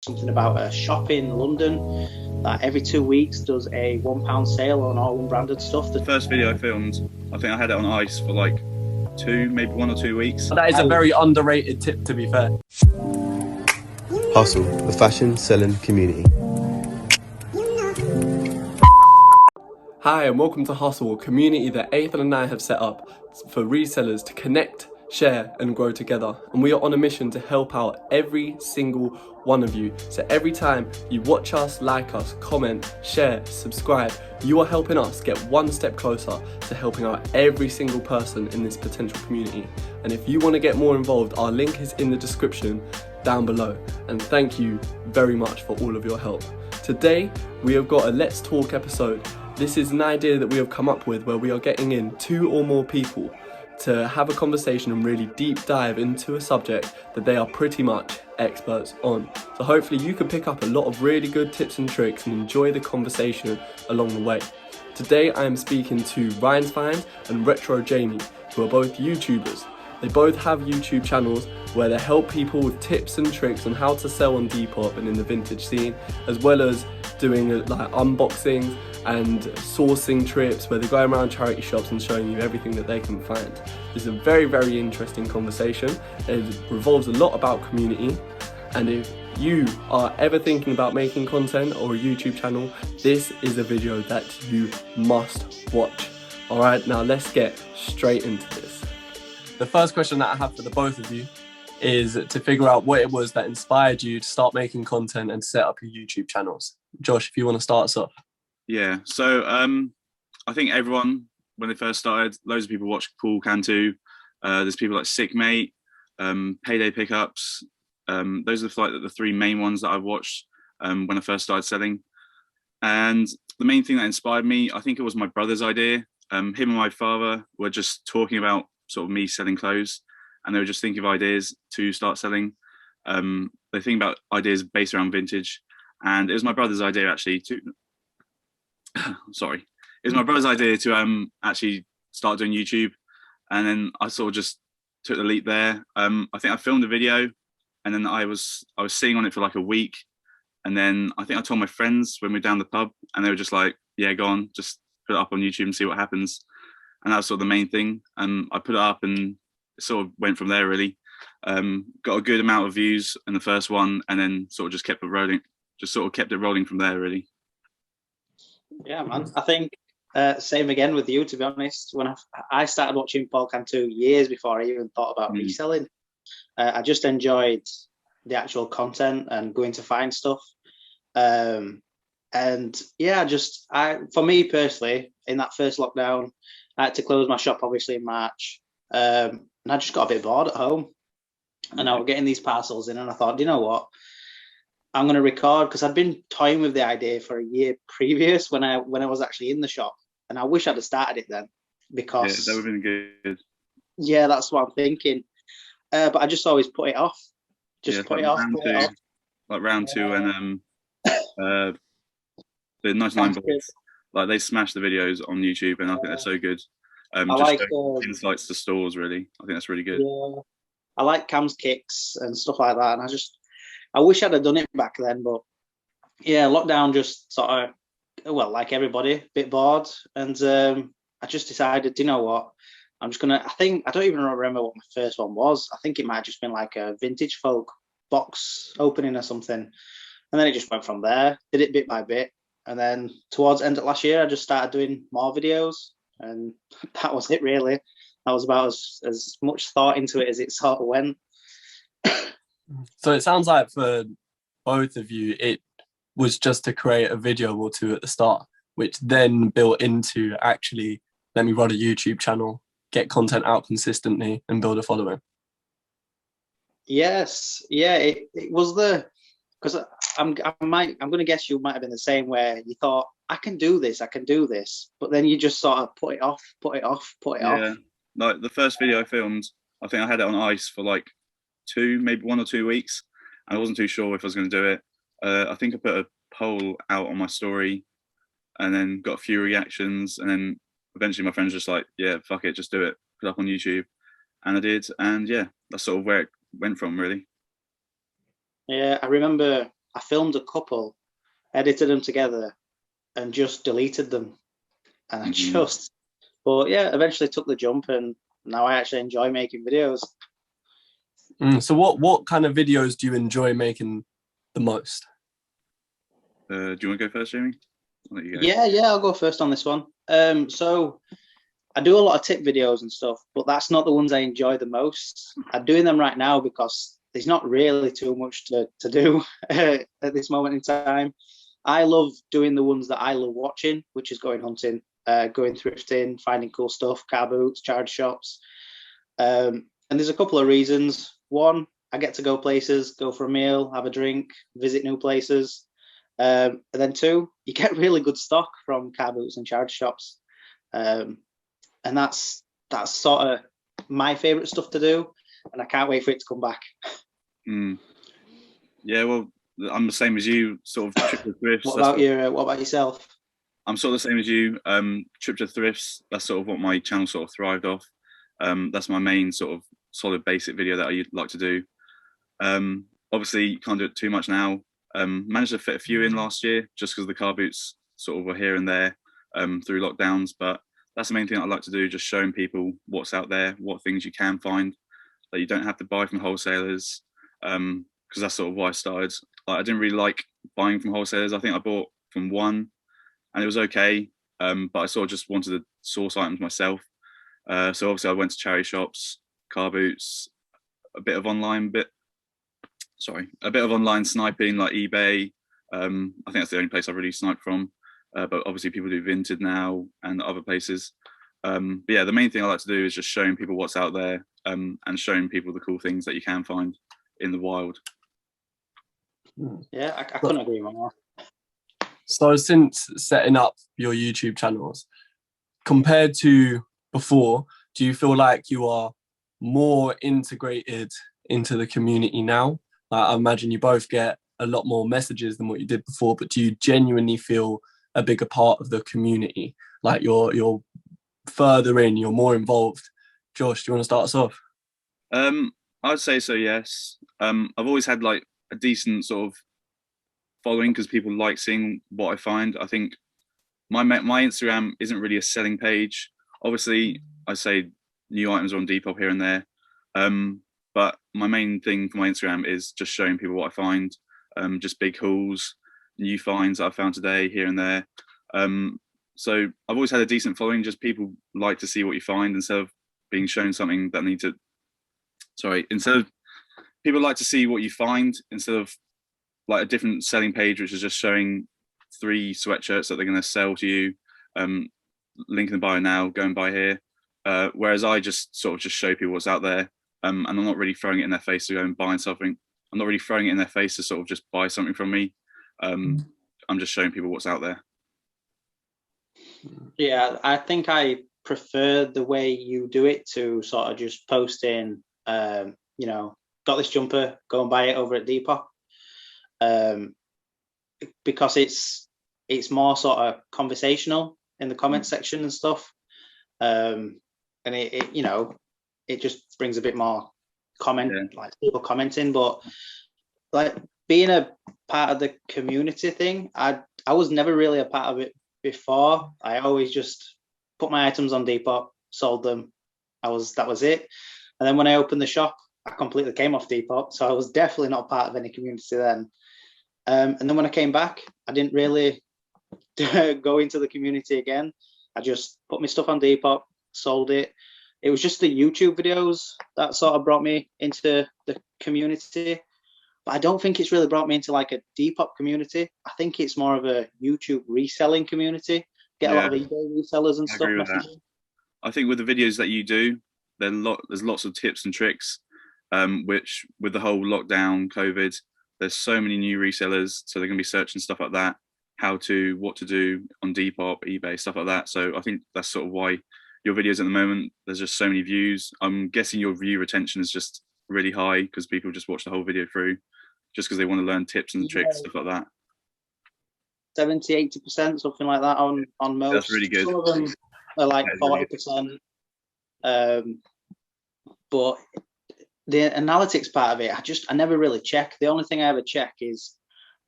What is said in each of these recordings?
something about a shop in London that every 2 weeks does a £1 sale on all unbranded stuff. The first video I filmed, I think I had it on ice for like maybe 1 or 2 weeks. That is a very underrated tip, to be fair. Hussle, the fashion selling community. Hi and welcome to Hussle, a community that Ethan and I have set up for resellers to connect, share and grow together. And we are on a mission to help out every single one of you. So every time you watch us, like us, comment, share, subscribe, you are helping us get one step closer to helping out every single person in this potential community. And if you want to get more involved, our link is in the description down below. And thank you very much for all of your help. Today, we have got a Let's Talk episode. This is an idea that we have come up with where we are getting in 2 or more people to have a conversation and really deep dive into a subject that they are pretty much experts on. So hopefully you can pick up a lot of really good tips and tricks and enjoy the conversation along the way. Today I am speaking to Ryan's Finds and Retro Jamie, who are both YouTubers. They both have YouTube channels where they help people with tips and tricks on how to sell on Depop and in the vintage scene, as well as doing like unboxings and sourcing trips where they're going around charity shops and showing you everything that they can find. It's a very, very interesting conversation. It revolves a lot about community, and if you are ever thinking about making content or a YouTube channel, this is a video that you must watch. Alright, now let's get straight into this. The first question that I have for the both of you is to figure out what it was that inspired you to start making content and set up your YouTube channels. Josh, if you want to start us off. Yeah, so I think everyone, when they first started, loads of people watch Paul Cantu. There's people like Sick Mate, Payday Pickups. Those are like the 3 main ones that I've watched when I first started selling. And the main thing that inspired me, I think it was my brother's idea. Him and my father were just talking about sort of me selling clothes, and they were just thinking of ideas to start selling. They think about ideas based around vintage, and it was my brother's idea actually to sorry, it was my brother's idea to actually start doing YouTube, and then I sort of just took the leap there. I think I filmed a video, and then I was sitting on it for like a week, and then I think I told my friends when we were down the pub, and they were just like, yeah, go on, just put it up on YouTube and see what happens. And that was sort of the main thing. I put it up and it sort of went from there really. Got a good amount of views in the first one, and then sort of just kept it rolling from there really. Yeah, man. I think same again with you, to be honest. When I started watching Paul Cantu years before I even thought about reselling. I just enjoyed the actual content and going to find stuff. And yeah, for me personally, in that first lockdown, I had to close my shop obviously in March, and I just got a bit bored at home, and I was getting these parcels in, and I thought, you know what, I'm going to record, because I'd been toying with the idea for a year previous when I was actually in the shop, and I wish I'd have started it then, because yeah, that would have been good. Yeah, that's what I'm thinking, but I just always put it off. Put it off. Like round 2 and the 99 Boys, like they smash the videos on YouTube, and I think they're so good. I just like insights to stores really. I think that's really good. Yeah, I like Cam's kicks and stuff like that, and I wish I'd have done it back then, but yeah, lockdown just sort of, well, like everybody, a bit bored, and I just decided, you know what, I'm just gonna. I don't even remember what my first one was. I think it might have just been like a vintage folk box opening or something, and then it just went from there. Did it bit by bit. And then towards the end of last year, I just started doing more videos, and that was it really. That was about as much thought into it as it sort of went. So it sounds like for both of you, it was just to create a video or 2 at the start, which then built into actually, let me run a YouTube channel, get content out consistently and build a following. Yes, yeah, it was because I'm going to guess you might have been the same, where you thought, I can do this, but then you just sort of put it off. Yeah, like the first video I filmed, I think I had it on ice for like 1 or 2 weeks, and I wasn't too sure if I was going to do it. I think I put a poll out on my story, and then got a few reactions, and then eventually my friends just like, yeah, fuck it, just do it, put it up on YouTube, and I did, and yeah, that's sort of where it went from really. Yeah, I remember I filmed a couple, edited them together, and just deleted them. And I just, but yeah, eventually took the jump, and now I actually enjoy making videos. So what kind of videos do you enjoy making the most? Do you want to go first, Jamie? I'll let you go. Yeah, I'll go first on this one. So I do a lot of tip videos and stuff, but that's not the ones I enjoy the most. I'm doing them right now because there's not really too much to do at this moment in time. I love doing the ones that I love watching, which is going hunting, going thrifting, finding cool stuff, car boots, charge shops. And there's a couple of reasons. One, I get to go places, go for a meal, have a drink, visit new places. And then two, you get really good stock from car boots and charge shops. And that's sort of my favorite stuff to do, and I can't wait for it to come back. Yeah, well, I'm the same as you, sort of trip to thrifts. What about yourself? I'm sort of the same as you. Trip to thrifts, that's sort of what my channel sort of thrived off. That's my main sort of solid basic video that I like to do. Obviously, you can't do it too much now. Managed to fit a few in last year just because the car boots sort of were here and there through lockdowns, but that's the main thing I like to do, just showing people what's out there, what things you can find that you don't have to buy from wholesalers, because that's sort of why I started. Like, I didn't really like buying from wholesalers. I think I bought from one and it was okay, but I sort of just wanted to source items myself. So obviously I went to charity shops, car boots, a bit of online sniping like eBay. I think that's the only place I've really sniped from. But obviously people do Vinted now and other places. But yeah, the main thing I like to do is just showing people what's out there, and showing people the cool things that you can find in the wild. Yeah, I couldn't agree more. So since setting up your YouTube channels, compared to before, do you feel like you are more integrated into the community now? I imagine you both get a lot more messages than what you did before, but do you genuinely feel a bigger part of the community? Like you're further in, you're more involved. Josh, do you want to start us off? I'd say so, yes. I've always had like a decent sort of following because people like seeing what I find. I think my Instagram isn't really a selling page. Obviously, I say new items are on Depop here and there. But my main thing for my Instagram is just showing people what I find, just big hauls, new finds that I found today here and there. So I've always had a decent following. Just people like to see what you find instead of being shown something that people like to see what you find instead of like a different selling page, which is just showing 3 sweatshirts that they're going to sell to you. Link in the bio now, go and buy here. Whereas I just sort of just show people what's out there. And I'm not really throwing it in their face to go and buy something. I'm not really throwing it in their face to sort of just buy something from me. I'm just showing people what's out there. Yeah, I think I prefer the way you do it to sort of just post in, got this jumper, go and buy it over at Depop. Because it's more sort of conversational in the comment section and stuff. And it just brings a bit more like people commenting, but like being a part of the community thing, I was never really a part of it before. I always just put my items on Depop, sold them. That was it. And then when I opened the shop, I completely came off Depop, so I was definitely not part of any community then. And then when I came back, I didn't really go into the community again. I just put my stuff on Depop, sold it. It was just the YouTube videos that sort of brought me into the community. But I don't think it's really brought me into like a Depop community. I think it's more of a YouTube reselling community. Get a lot of eBay resellers and stuff. I think with the videos that you do, there's lots of tips and tricks, which with the whole lockdown, COVID, there's so many new resellers. So they're going to be searching stuff like that, what to do on Depop, eBay, stuff like that. So I think that's sort of why your videos at the moment, there's just so many views. I'm guessing your view retention is just really high because people just watch the whole video through just because they want to learn tips and tricks, stuff like that. 70-80%, something like that on most. That's really good. Some of them are like 40%. But the analytics part of it, I never really check. The only thing I ever check is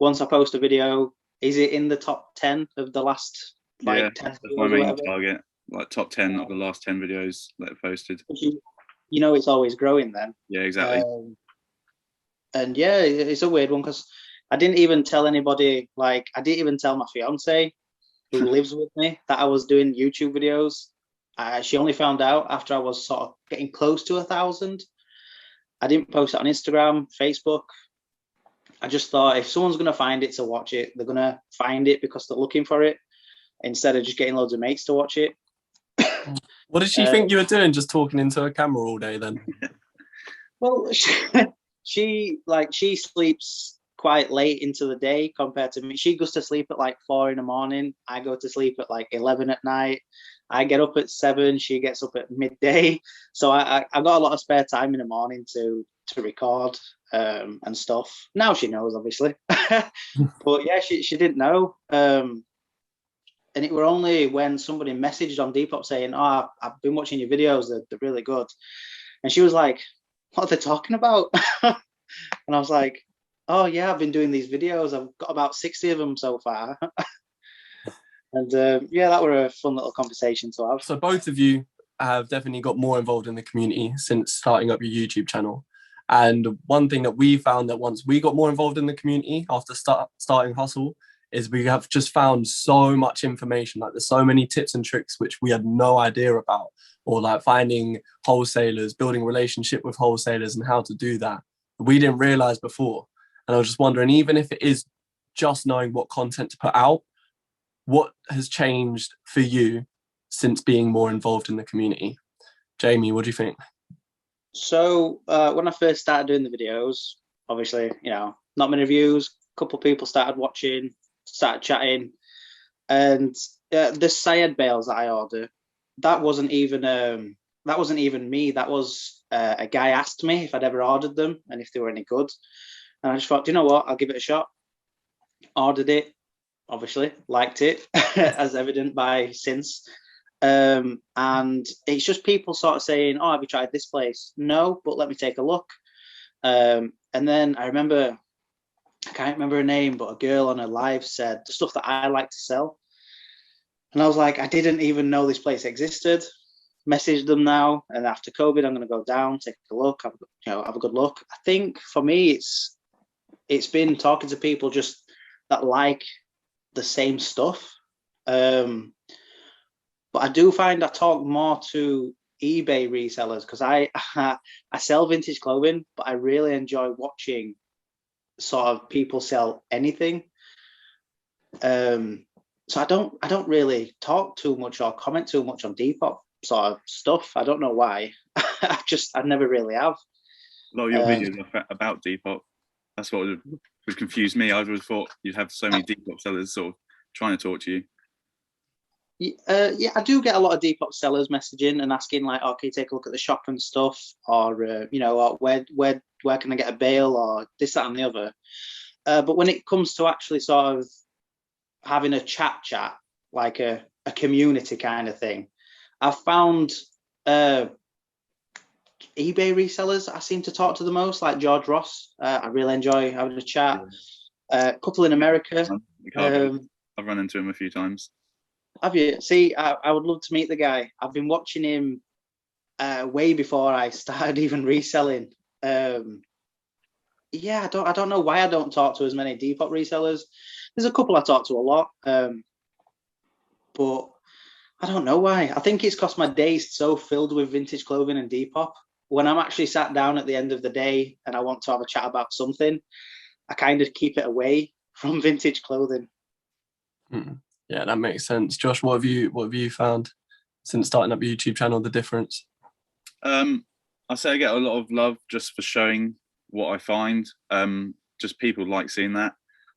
once I post a video, is it in the top 10 of the last like 10 that's videos my or main whatever? target. Like top 10 of the last 10 videos that I've posted. You know, it's always growing then. Yeah, exactly. And yeah, it's a weird one because I didn't even tell anybody. Like, I didn't even tell my fiance, who lives with me, that I was doing YouTube videos. She only found out after I was sort of getting close to 1,000. I didn't post it on Instagram, Facebook. I just thought if someone's going to find it to watch it, they're going to find it because they're looking for it instead of just getting loads of mates to watch it. What did she think you were doing, just talking into a camera all day then? Well, she sleeps quite late into the day compared to me. She goes to sleep at like 4 a.m. I go to sleep at like 11 at night. I get up at 7. She gets up at midday. So I got a lot of spare time in the morning to record and stuff. Now she knows, obviously. But yeah, she didn't know. And it were only when somebody messaged on Depop saying, "Oh, I've been watching your videos. They're really good." And she was like, "What are they talking about?" And I was like, "Oh yeah, I've been doing these videos. I've got about 60 of them so far." And yeah, that were a fun little conversation to have. So both of you have definitely got more involved in the community since starting up your YouTube channel. And one thing that we found that once we got more involved in the community after starting Hussle is we have just found so much information. Like there's so many tips and tricks which we had no idea about, or like finding wholesalers, building a relationship with wholesalers and how to do that. We didn't realize before. And I was just wondering, even if it is just knowing what content to put out, what has changed for you since being more involved in the community? Jamie, what do you think? So when I first started doing the videos, obviously, you know, not many views, a couple of people started watching, started chatting, and the Syed bales that I ordered, that wasn't even me. That was a guy asked me if I'd ever ordered them and if they were any good, and I just thought, you know what, I'll give it a shot. Ordered it, obviously liked it, as evident by since. And it's just people sort of saying, "Oh, have you tried this place?" No, but let me take a look. And then I remember, I can't remember her name, but a girl on her live said the stuff that I like to sell. And I was like, I didn't even know this place existed. Messaged them now, and after COVID, I'm going to go down, take a look, have a good look. I think for me, it's been talking to people just that like the same stuff. But I do find I talk more to eBay resellers because I sell vintage clothing, but I really enjoy watching sort of people sell anything. So I don't really talk too much or comment too much on Depop sort of stuff. I don't know why. I never really have. A lot of your videos are about Depop. That's what would confuse me. I always thought you'd have so many Depop sellers sort of trying to talk to you. Yeah, I do get a lot of Depop sellers messaging and asking like, "Oh, can you take a look at the shop and stuff?" Or you know, or where can I get a bale, or this, that, and the other. But when it comes to actually sort of having a chat, like a community kind of thing, I've found eBay resellers I seem to talk to the most, like George Ross. I really enjoy having a chat. A couple in America. I've run into him a few times. Have you? See, I would love to meet the guy. I've been watching him way before I started even reselling. Yeah, I don't know why I don't talk to as many Depop resellers. There's a couple I talk to a lot, but I don't know why. I think it's because my day's so filled with vintage clothing and Depop. When I'm actually sat down at the end of the day and I want to have a chat about something, I kind of keep it away from vintage clothing. Yeah, that makes sense. Josh, what have you found since starting up your YouTube channel, the difference? I say I get a lot of love just for showing what I find. Just people like seeing that.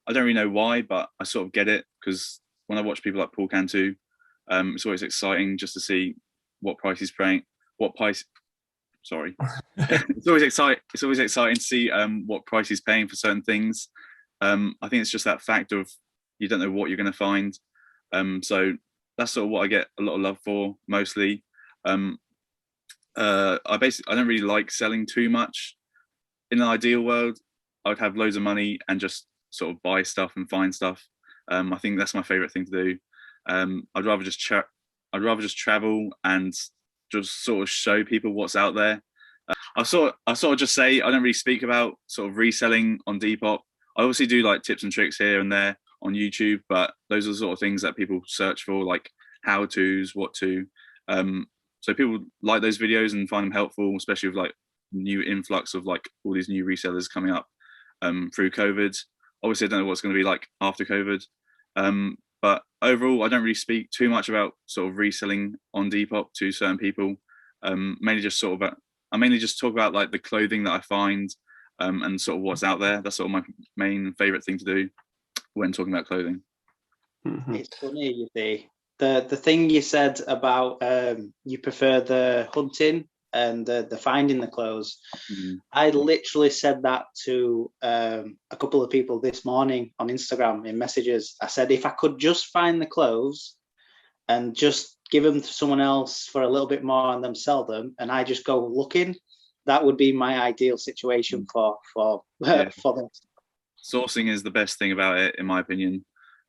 I don't really know why, but I sort of get it because when I watch people like Paul Cantu, it's always exciting just to see what price he's paying. Sorry, it's always exciting to see what price he's paying for certain things. I think it's just that fact of you don't know what you're going to find. So that's sort of what I get a lot of love for mostly. I don't really like selling too much. In an ideal world, I would have loads of money and just sort of buy stuff and find stuff. I think that's my favorite thing to do. I'd rather just travel and just sort of show people what's out there. I sort of just say I don't really speak about sort of reselling on Depop. I obviously do like tips and tricks here and there on YouTube, but those are the sort of things that people search for, like how to's, what to. So people like those videos and find them helpful, especially with like new influx of like all these new resellers coming up through COVID. Obviously, I don't know what's going to be like after COVID. But overall, I don't really speak too much about sort of reselling on Depop to certain people. Mainly just sort of I mainly just talk about like the clothing that I find and sort of what's out there. That's sort of my main favorite thing to do when talking about clothing. It's funny, you see, the thing you said about you prefer the hunting and the finding the clothes. I literally said that to a couple of people this morning on Instagram in messages. I said, if I could just find the clothes and just give them to someone else for a little bit more and them sell them, and I just go looking, that would be my ideal situation for them. Sourcing is the best thing about it, in my opinion.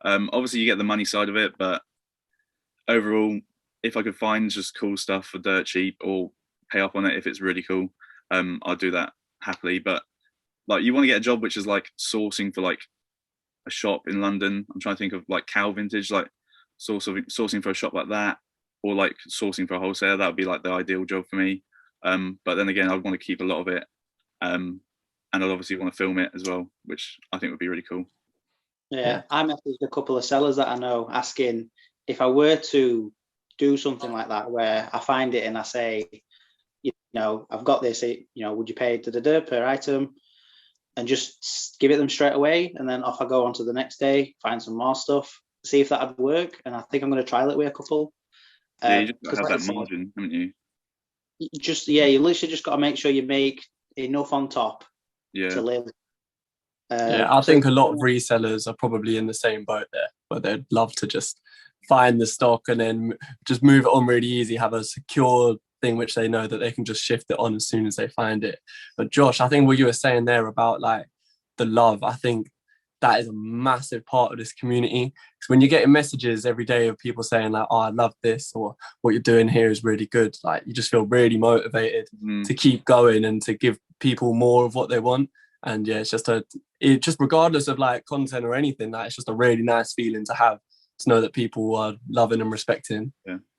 Obviously, you get the money side of it, but overall, if I could find just cool stuff for dirt cheap or pay up on it if it's really cool, I'll do that happily. But like, you want to get a job which is like sourcing for like a shop in London. I'm trying to think of like Cow Vintage, like sourcing for a shop like that, or like sourcing for a wholesaler. That would be like the ideal job for me. But then again, I'd want to keep a lot of it, and I'd obviously want to film it as well, which I think would be really cool. Yeah, I messaged a couple of sellers that I know asking if I were to do something like that, where I find it and I say, you know, I've got this, you know, would you pay per item, and just give it them straight away, and then off I go on to the next day, find some more stuff, see if that would work. And I think I'm going to trial it with a couple. Yeah, you just have that margin, haven't you? You literally just got to make sure you make enough on top to live. I think a lot of resellers are probably in the same boat there, where they'd love to just find the stock and then just move it on really easy, have a secure thing which they know that they can just shift it on as soon as they find it. But Josh, I think what you were saying there about like the love, I think that is a massive part of this community. Because when you're getting messages every day of people saying like, oh, I love this, or what you're doing here is really good, like you just feel really motivated to keep going and to give people more of what they want. And yeah, it's just regardless of like content or anything, like it's just a really nice feeling to have, to know that people are loving and respecting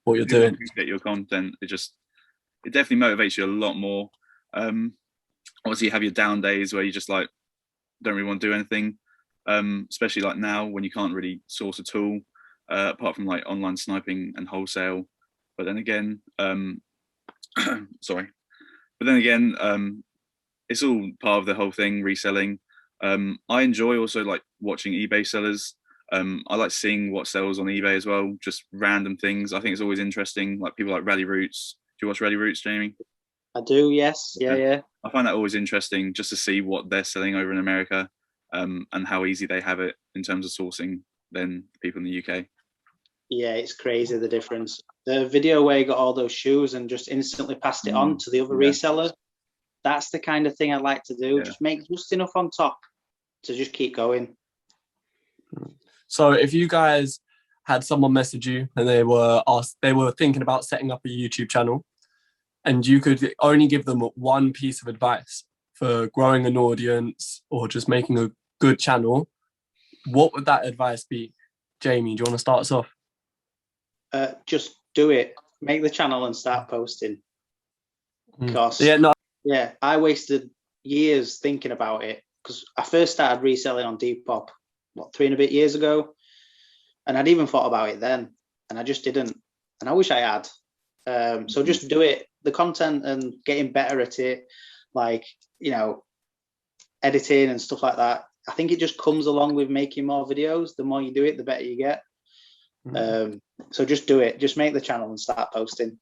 what you're doing. Appreciate your content. It definitely motivates you a lot more. Obviously, you have your down days where you just like don't really want to do anything, especially like now when you can't really source at all, apart from like online sniping and wholesale. But then again, it's all part of the whole thing, reselling. I enjoy also like watching eBay sellers. I like seeing what sells on eBay as well, just random things. I think it's always interesting, like people like Rally Roots. Do you watch Rally Roots, Jamie? I do, yes. Yeah. I find that always interesting just to see what they're selling over in America, and how easy they have it in terms of sourcing than people in the UK. Yeah, it's crazy the difference. The video where you got all those shoes and just instantly passed it on to the other reseller, that's the kind of thing I'd like to do. Just make just enough on top to just keep going. So if you guys had someone message you and they were thinking about setting up a YouTube channel, and you could only give them one piece of advice for growing an audience or just making a good channel, what would that advice be? Jamie, do you want to start us off? Just do it. Make the channel and start posting. Because I wasted years thinking about it, because I first started reselling on Depop 3 and a bit years ago, and I'd even thought about it then, and I just didn't, and I wish I had. So just do it. The content and getting better at it, like, you know, editing and stuff like that, I think it just comes along with making more videos. The more you do it, the better you get. So just do it. Just make the channel and start posting.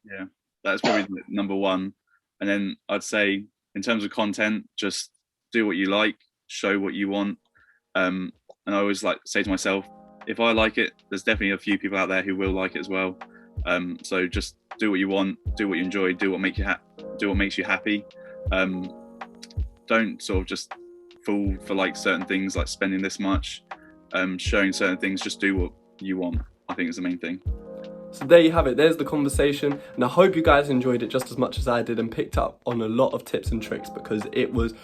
Yeah, that's probably number one. And then I'd say in terms of content, just do what you like, show what you want. And I always like say to myself, if I like it, there's definitely a few people out there who will like it as well. So just do what you want, do what you enjoy, do what makes you happy. Don't sort of just fall for like certain things, like spending this much, showing certain things. Just do what you want, I think, is the main thing. So there you have it, there's the conversation, and I hope you guys enjoyed it just as much as I did and picked up on a lot of tips and tricks, because it was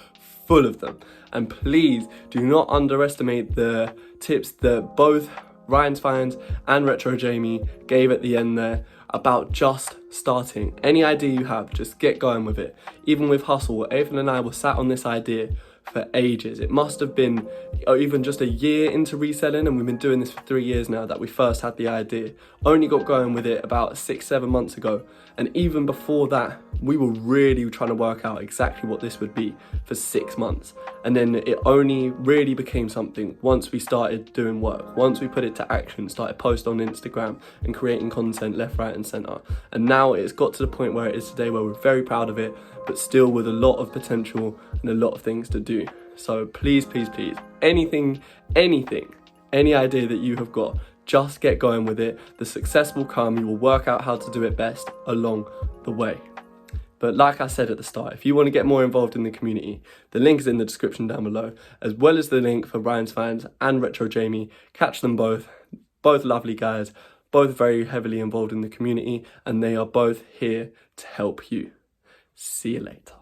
full of them. And please do not underestimate the tips that both Ryan's Finds and Retro Jamie gave at the end there about just starting. Any idea you have, just get going with it. Even with Hussle, Ethan and I were sat on this idea for ages. It must have been even just a year into reselling, and we've been doing this for 3 years now, that we first had the idea. Only got going with it about 6-7 months ago, and even before that we were really trying to work out exactly what this would be for 6 months, and then it only really became something once we started doing work, once we put it to action, started posting on Instagram and creating content left, right and centre. And now it's got to the point where it is today, where we're very proud of it, but still with a lot of potential and a lot of things to do. So please, please, please, anything, any idea that you have got, just get going with it. The success will come. You will work out how to do it best along the way. But like I said at the start, if you want to get more involved in the community, the link is in the description down below, as well as the link for Ryan's Finds and Retro Jamie. Catch them both lovely guys, both very heavily involved in the community, and they are both here to help you. See you later.